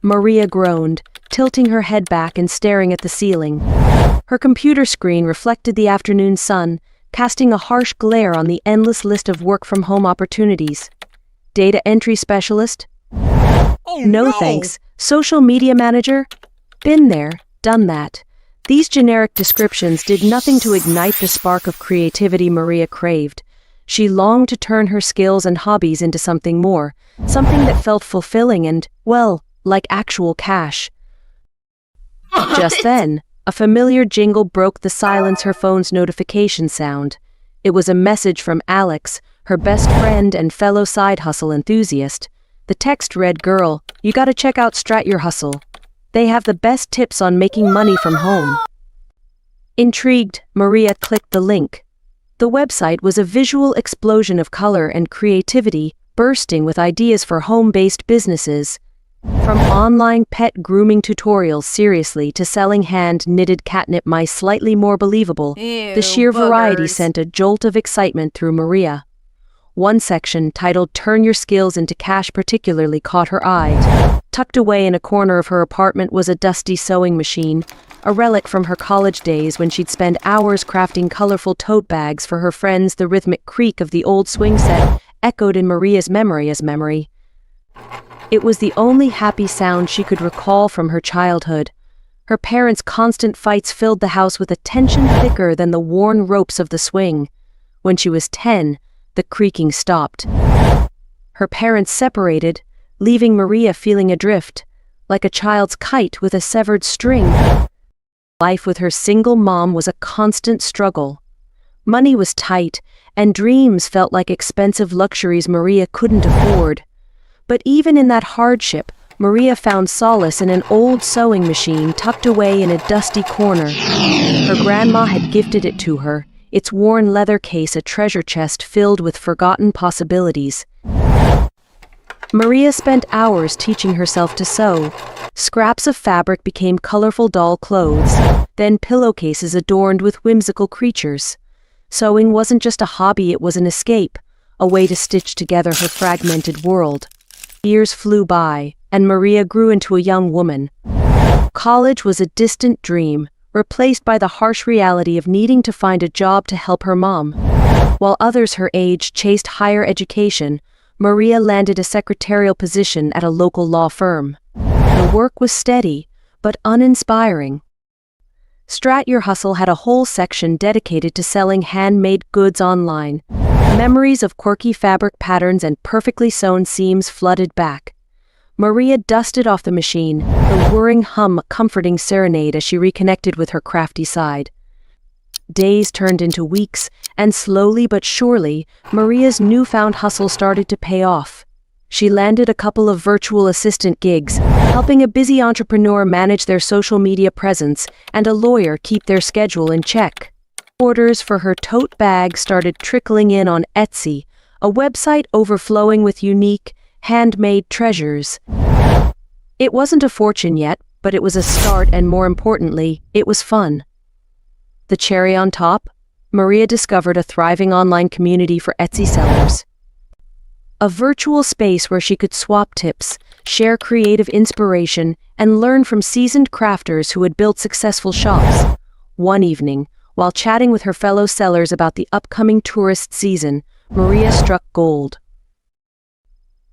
Maria groaned, tilting her head back and staring at the ceiling. Her computer screen reflected the afternoon sun, casting a harsh glare on the endless list of work-from-home opportunities. Data entry specialist? Oh, No thanks. Social media manager? Been there, done that. These generic descriptions did nothing to ignite the spark of creativity Maria craved. She longed to turn her skills and hobbies into something more, something that felt fulfilling and, well, like actual cash. Just then, a familiar jingle broke the silence her phone's notification sound. It was a message from Alex, her best friend and fellow side hustle enthusiast. The text read, "Girl, you gotta check out Strat Your Hustle. They have the best tips on making money from home." Intrigued, Maria clicked the link. The website was a visual explosion of color and creativity, bursting with ideas for home-based businesses. From online pet grooming tutorials seriously to selling hand-knitted catnip mice slightly more believable, the sheer variety sent a jolt of excitement through Maria. One section, titled "Turn Your Skills into Cash," particularly caught her eye. Tucked away in a corner of her apartment was a dusty sewing machine, a relic from her college days when she'd spend hours crafting colorful tote bags for her friends. The rhythmic creak of the old swing set echoed in Maria's memory as memory. It was the only happy sound she could recall from her childhood. Her parents' constant fights filled the house with a tension thicker than the worn ropes of the swing. When she was 10, the creaking stopped. Her parents separated, leaving Maria feeling adrift, like a child's kite with a severed string. Life with her single mom was a constant struggle. Money was tight, and dreams felt like expensive luxuries Maria couldn't afford. But even in that hardship, Maria found solace in an old sewing machine tucked away in a dusty corner. Her grandma had gifted it to her, its worn leather case a treasure chest filled with forgotten possibilities. Maria spent hours teaching herself to sew. Scraps of fabric became colorful doll clothes, then pillowcases adorned with whimsical creatures. Sewing wasn't just a hobby, it was an escape, a way to stitch together her fragmented world. Years flew by, and Maria grew into a young woman. College was a distant dream, replaced by the harsh reality of needing to find a job to help her mom. While others her age chased higher education, Maria landed a secretarial position at a local law firm. The work was steady, but uninspiring. Strat Your Hustle had a whole section dedicated to selling handmade goods online. Memories of quirky fabric patterns and perfectly sewn seams flooded back. Maria dusted off the machine, the whirring hum a comforting serenade as she reconnected with her crafty side. Days turned into weeks, and slowly but surely, Maria's newfound hustle started to pay off. She landed a couple of virtual assistant gigs, helping a busy entrepreneur manage their social media presence and a lawyer keep their schedule in check. Orders for her tote bag started trickling in on Etsy, a website overflowing with unique, handmade treasures. It wasn't a fortune yet, but it was a start, and more importantly, it was fun. The cherry on top? Maria discovered a thriving online community for Etsy sellers. A virtual space where she could swap tips, share creative inspiration, and learn from seasoned crafters who had built successful shops. One evening, while chatting with her fellow sellers about the upcoming tourist season, Maria struck gold.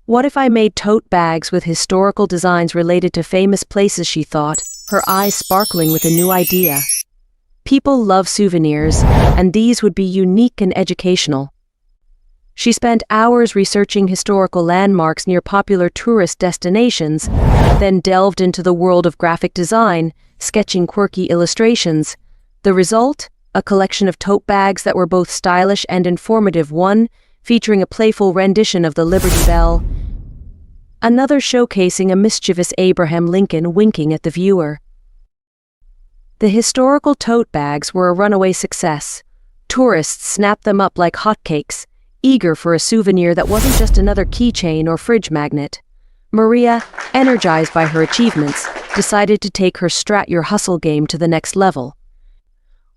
What if I made tote bags with historical designs related to famous places, she thought, her eyes sparkling with a new idea. People love souvenirs, and these would be unique and educational. She spent hours researching historical landmarks near popular tourist destinations, then delved into the world of graphic design, sketching quirky illustrations. The result? A collection of tote bags that were both stylish and informative, one featuring a playful rendition of the Liberty Bell, another showcasing a mischievous Abraham Lincoln winking at the viewer. The historical tote bags were a runaway success. Tourists snapped them up like hotcakes, eager for a souvenir that wasn't just another keychain or fridge magnet. Maria, energized by her achievements, decided to take her Strat Your Hustle game to the next level.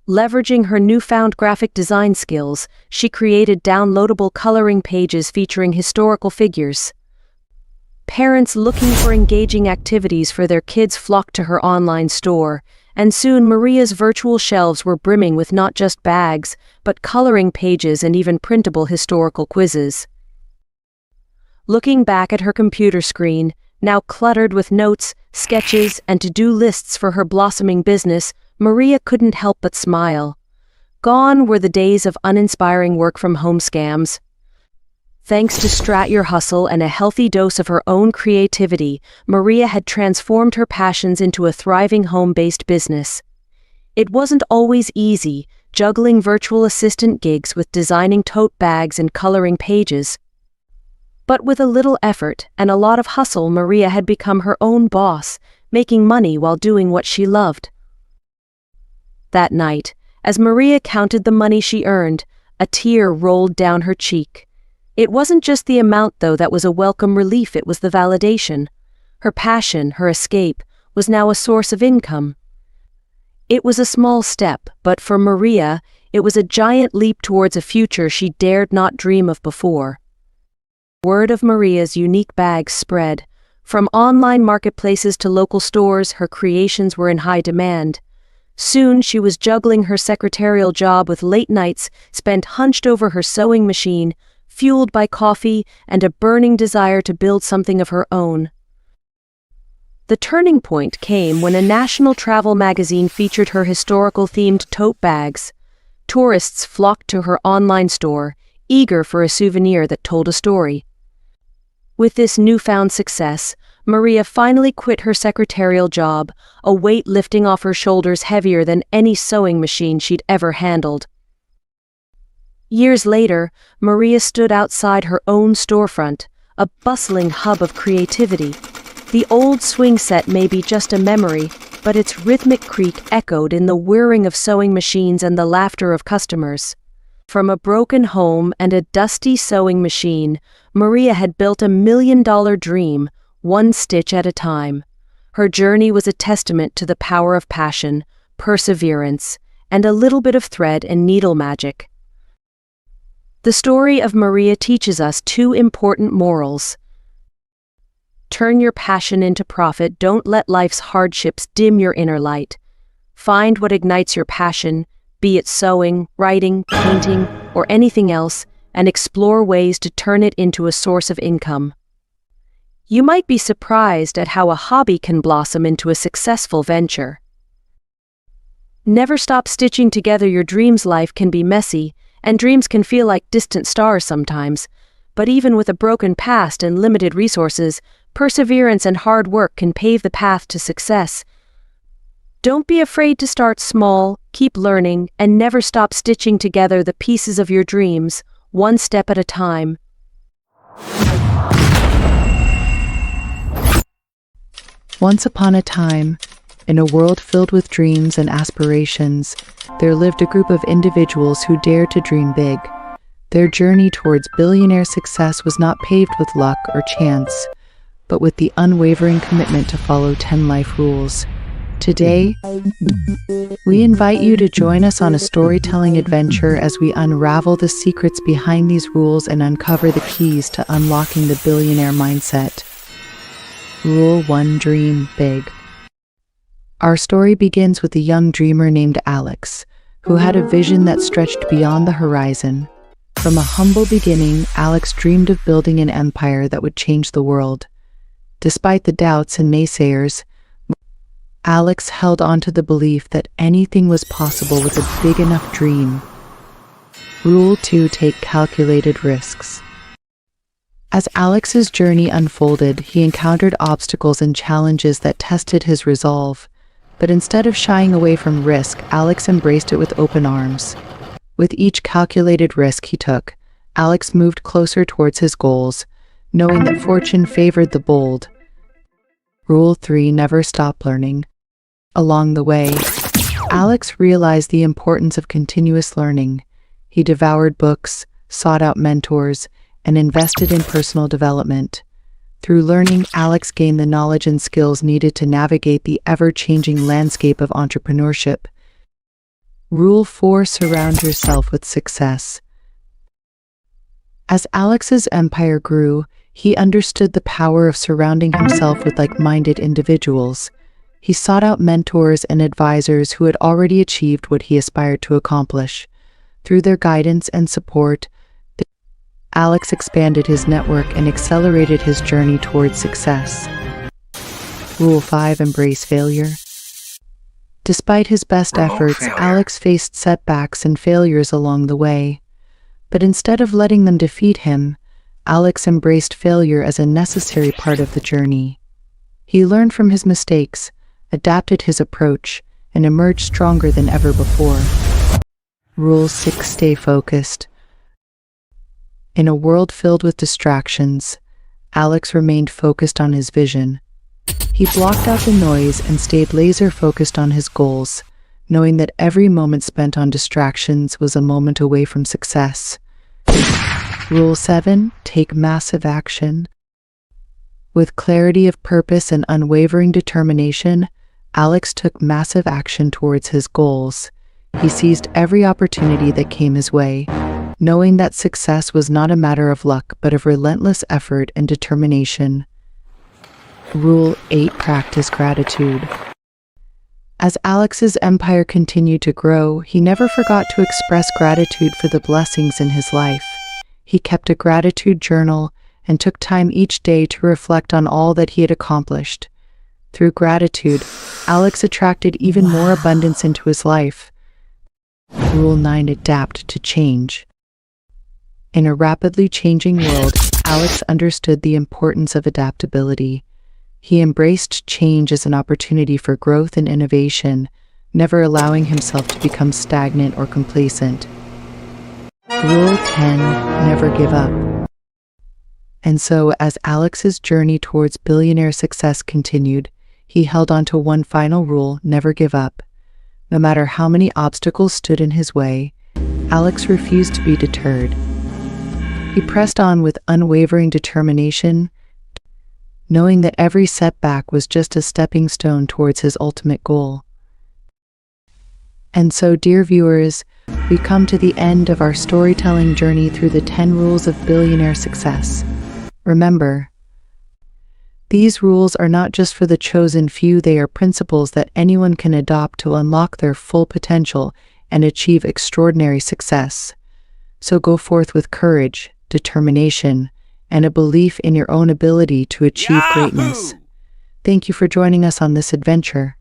Leveraging her newfound graphic design skills, she created downloadable coloring pages featuring historical figures. Parents looking for engaging activities for their kids flocked to her online store, and soon Maria's virtual shelves were brimming with not just bags, but coloring pages and even printable historical quizzes. Looking back at her computer screen, now cluttered with notes, sketches, and to-do lists for her blossoming business, Maria couldn't help but smile. Gone were the days of uninspiring work-from-home scams. Thanks to Strat Your Hustle and a healthy dose of her own creativity, Maria had transformed her passions into a thriving home-based business. It wasn't always easy, juggling virtual assistant gigs with designing tote bags and coloring pages. But with a little effort and a lot of hustle, Maria had become her own boss, making money while doing what she loved. That night, as Maria counted the money she earned, a tear rolled down her cheek. It wasn't just the amount, though, that was a welcome relief, it was the validation. Her passion, her escape, was now a source of income. It was a small step, but for Maria, it was a giant leap towards a future she dared not dream of before. Word of Maria's unique bags spread. From online marketplaces to local stores, her creations were in high demand. Soon she was juggling her secretarial job with late nights spent hunched over her sewing machine, fueled by coffee and a burning desire to build something of her own. The turning point came when a national travel magazine featured her historical-themed tote bags. Tourists flocked to her online store, eager for a souvenir that told a story. With this newfound success, Maria finally quit her secretarial job, a weight lifting off her shoulders heavier than any sewing machine she'd ever handled. Years later, Maria stood outside her own storefront, a bustling hub of creativity. The old swing set may be just a memory, but its rhythmic creak echoed in the whirring of sewing machines and the laughter of customers. From a broken home and a dusty sewing machine, Maria had built $1 million dream, one stitch at a time. Her journey was a testament to the power of passion, perseverance, and a little bit of thread and needle magic. The story of Maria teaches us two important morals. Turn your passion into profit. Don't let life's hardships dim your inner light. Find what ignites your passion, be it sewing, writing, painting, or anything else, and explore ways to turn it into a source of income. You might be surprised at how a hobby can blossom into a successful venture. Never stop stitching together your dreams. Life can be messy, and dreams can feel like distant stars sometimes, but even with a broken past and limited resources, perseverance and hard work can pave the path to success. Don't be afraid to start small, keep learning, and never stop stitching together the pieces of your dreams, one step at a time. Once upon a time, in a world filled with dreams and aspirations, there lived a group of individuals who dared to dream big. Their journey towards billionaire success was not paved with luck or chance, but with the unwavering commitment to follow 10 life rules. Today, we invite you to join us on a storytelling adventure as we unravel the secrets behind these rules and uncover the keys to unlocking the billionaire mindset. Rule 1: Dream big. Our story begins with a young dreamer named Alex, who had a vision that stretched beyond the horizon. From a humble beginning, Alex dreamed of building an empire that would change the world. Despite the doubts and naysayers, Alex held on to the belief that anything was possible with a big enough dream. Rule 2: Take calculated risks. As Alex's journey unfolded, he encountered obstacles and challenges that tested his resolve. But instead of shying away from risk, Alex embraced it with open arms. With each calculated risk he took, Alex moved closer towards his goals, knowing that fortune favored the bold. Rule 3: Never stop learning. Along the way, Alex realized the importance of continuous learning. He devoured books, sought out mentors, and invested in personal development. Through learning, Alex gained the knowledge and skills needed to navigate the ever-changing landscape of entrepreneurship. Rule 4: Surround yourself with success. As Alex's empire grew, He understood the power of surrounding himself with like-minded individuals. He sought out mentors and advisors who had already achieved what he aspired to accomplish. Through their guidance and support, Alex expanded his network and accelerated his journey towards success. Rule 5: Embrace failure. Despite his best efforts, Alex faced setbacks and failures along the way. But instead of letting them defeat him, Alex embraced failure as a necessary part of the journey. He learned from his mistakes, adapted his approach, and emerged stronger than ever before. Rule 6: Stay focused. In a world filled with distractions, Alex remained focused on his vision. He blocked out the noise and stayed laser-focused on his goals, knowing that every moment spent on distractions was a moment away from success. Rule 7: Take massive action. With clarity of purpose and unwavering determination, Alex took massive action towards his goals. He seized every opportunity that came his way, knowing that success was not a matter of luck but of relentless effort and determination. Rule 8: Practice gratitude. As Alex's empire continued to grow, he never forgot to express gratitude for the blessings in his life. He kept a gratitude journal and took time each day to reflect on all that he had accomplished. Through gratitude, Alex attracted even more abundance into his life. Rule 9: Adapt to change. In a rapidly changing world, Alex understood the importance of adaptability. He embraced change as an opportunity for growth and innovation, never allowing himself to become stagnant or complacent. Rule 10: Never give up. And so, as Alex's journey towards billionaire success continued, he held on to one final rule: never give up. No matter how many obstacles stood in his way, Alex refused to be deterred. He pressed on with unwavering determination, knowing that every setback was just a stepping stone towards his ultimate goal. And so, dear viewers, we come to the end of our storytelling journey through the 10 rules of billionaire success. Remember, these rules are not just for the chosen few, they are principles that anyone can adopt to unlock their full potential and achieve extraordinary success. So go forth with courage, determination, and a belief in your own ability to achieve greatness. Thank you for joining us on this adventure.